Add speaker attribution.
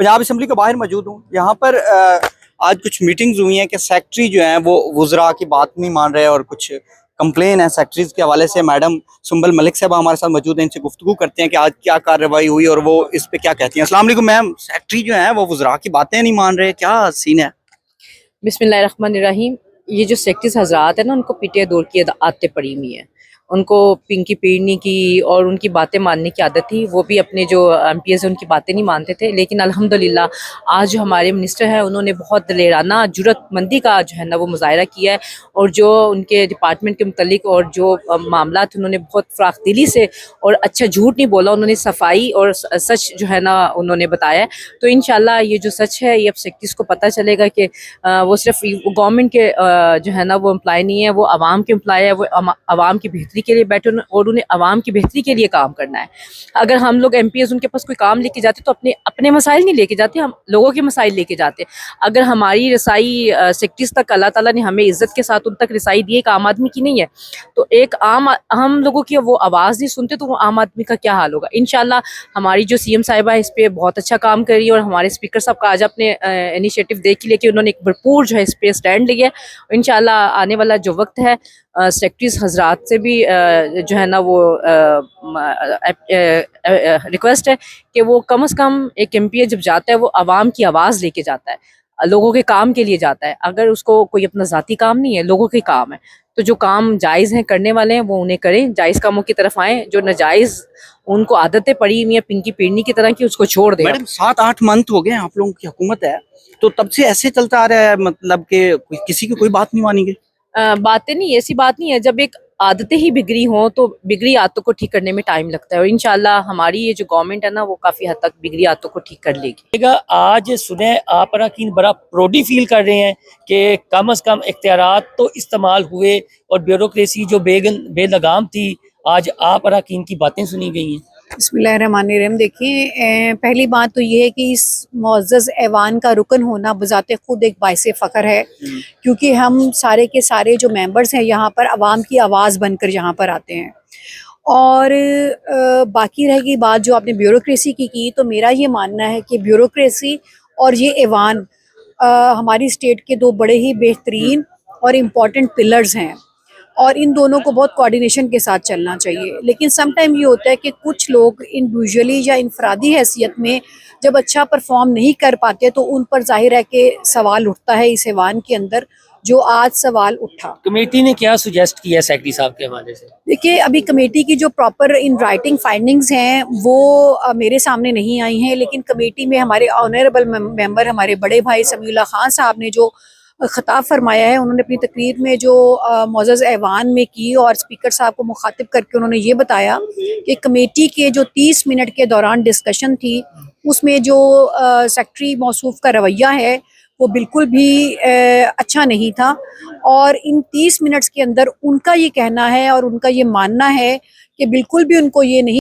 Speaker 1: Punjab assembly के बाहर मौजूद हूँ। यहाँ पर आज कुछ मीटिंग्स हुई हैं कि सेक्रेटरी जो हैं वो वुज़रा की बात नहीं मान रहे और कुछ कंप्लेन है सेक्रेटरीज के हवाले से। मैडम सुंबल मलिक साहब हमारे साथ मौजूद हैं, इनसे गुफ्तगू करते हैं कि आज क्या कार्रवाई हुई और वो इस पे क्या कहती हैं। अस्सलाम वालेकुम मैम, सेक्रेटरी जो हैं वो वुज़रा की बातें नहीं मान रहे, क्या सीन है?
Speaker 2: बिस्मिल्लाहिर्रहमानिर्रहीम। ये जो सेक्रेटरीज हजरात है ना, उनको पीटे दौर की आदतें पड़ी हुई हैं। उनको पिंकी पीड़नी की और उनकी बातें मानने की आदत थी। वो भी अपने जो MPs हैं उनकी बातें नहीं मानते थे, लेकिन अल्हम्दुलिल्लाह आज जो हमारे मिनिस्टर हैं उन्होंने बहुत दलेराना जुर्रतमंदी का जो है ना वो मुजाहरा किया है, और जो उनके डिपार्टमेंट के मुतल्लिक और जो मामला थे उन्होंने बहुत फ़राख दिली से और अच्छा झूठ नहीं बोला, उन्होंने सफाई और सच जो है ना उन्होंने बताया है। तो इंशाल्लाह ये जो सच है ये अब सेक्रेटरीज को पता चलेगा कि वो सिर्फ गवर्नमेंट के जो है ना वो एम्प्लॉय नहीं है, वो आवाम के एम्प्लॉय है। वो आवाम की बेहतरी के लिए बैठे और उन्हें आवाम की बेहतरी के लिए काम करना है। अगर हम लोग MPs उनके पास कोई काम लेके जाते तो अपने अपने मसाइल नहीं लेके जाते, हम लोगों के मसाइल लेके जाते। अगर हमारी रसाई सेक्रेटरीज तक अल्लाह ताला ने हमें इज्जत के साथ उन तक रसाई दी, एक आम आदमी की नहीं है, तो एक हम लोगों की वो आवाज़ नहीं सुनते तो वो आम आदमी का क्या हाल होगा। इंशाल्लाह हमारी जो CM साहिबा है इस पर बहुत अच्छा काम कर रही है, और हमारे स्पीकर साहब का आज अपने इनिशिएटिव देख लिया कि उन्होंने एक भरपूर जो है इस पर स्टैंड लिया है। इंशाल्लाह आने वाला जो वक्त है सेक्रेटरीज हजरात से भी जो है ना वो रिक्वेस्ट है कि वो कम से कम एक MPA जब जाता है वो आवाम की आवाज़ लेके जाता है, लोगों के काम के लिए जाता है। अगर उसको कोई अपना ज़ाती काम नहीं है, लोगों के काम है, तो जो काम जायज़ हैं करने वाले हैं वो उन्हें करें, जायज़ कामों की तरफ आएँ। जो नाजायज़ उनको आदतें पड़ी हुई हैं पिंकी पीड़नी की तरह की, उसको छोड़ दें।
Speaker 1: मैडम 7-8 मंथ हो गए आप लोगों की हुकूमत है, तो तब से ऐसे चलता आ रहा है, मतलब कि किसी की कोई बात नहीं मानी गई।
Speaker 2: बातें नहीं, ऐसी बात नहीं है। जब एक आदतें ही बिगड़ी हों तो बिगड़ी आदतों को ठीक करने में टाइम लगता है, और इंशाल्लाह हमारी ये जो गवर्नमेंट है ना वो काफ़ी हद तक बिगड़ी आदतों को ठीक कर लेगी।
Speaker 3: आज सुने आप अरकान बड़ा प्रोडी फील कर रहे हैं कि कम अज़ कम इख्तियारात तो इस्तेमाल हुए और ब्यूरोक्रेसी जो बेलगाम थी, आज आप अरकान की बातें सुनी गई हैं।
Speaker 4: बिस्मिल्लाहिर्रहमानिर्रहीम। देखिए, पहली बात तो ये है कि इस मुअज़्ज़ज़ ऐवान का रुकन होना बज़ाते ख़ुद एक बाइसे फ़ख्र है, क्योंकि हम सारे के सारे जो मेंबर्स हैं यहाँ पर आवाम की आवाज़ बनकर यहाँ पर आते हैं। और बाकी रह गई बात जो आपने ब्यूरोक्रेसी की, तो मेरा ये मानना है कि ब्यूरोक्रेसी और ये ऐवान हमारी स्टेट के दो बड़े ही बेहतरीन और इम्पॉर्टेंट पिलर्स हैं, और इन दोनों को बहुत कोऑर्डिनेशन के साथ चलना चाहिए। लेकिन सम टाइम ये होता है कि कुछ लोग इंडिविजुअली या इनफरादी हैसियत में जब अच्छा परफॉर्म नहीं कर पाते तो उन पर ज़ाहिर है कि सवाल उठता है इस ऐवान के अंदर, जो आज सवाल उठा।
Speaker 3: कमेटी ने क्या सुजेस्ट किया सेक्रेटरी साहब के हवाले से?
Speaker 4: देखिए, अभी कमेटी की जो प्रॉपर इन राइटिंग फाइंडिंग्स हैं वो मेरे सामने नहीं आई हैं, लेकिन कमेटी में हमारे ऑनरेबल मेंबर हमारे बड़े भाई समीउल्लाह खान साहब ने जो खिताब फरमाया है, उन्होंने अपनी तकरीर में जो मुअज़्ज़ज़ ऐवान में की और स्पीकर साहब को मुखातिब करके उन्होंने ये बताया कि कमेटी के जो 30 मिनट के दौरान डिस्कशन थी उसमें जो सेक्रेटरी मौसूफ का रवैया है वो बिल्कुल भी अच्छा नहीं था, और इन 30 मिनट्स के अंदर उनका ये कहना है और उनका ये मानना है कि बिल्कुल भी उनको ये नहीं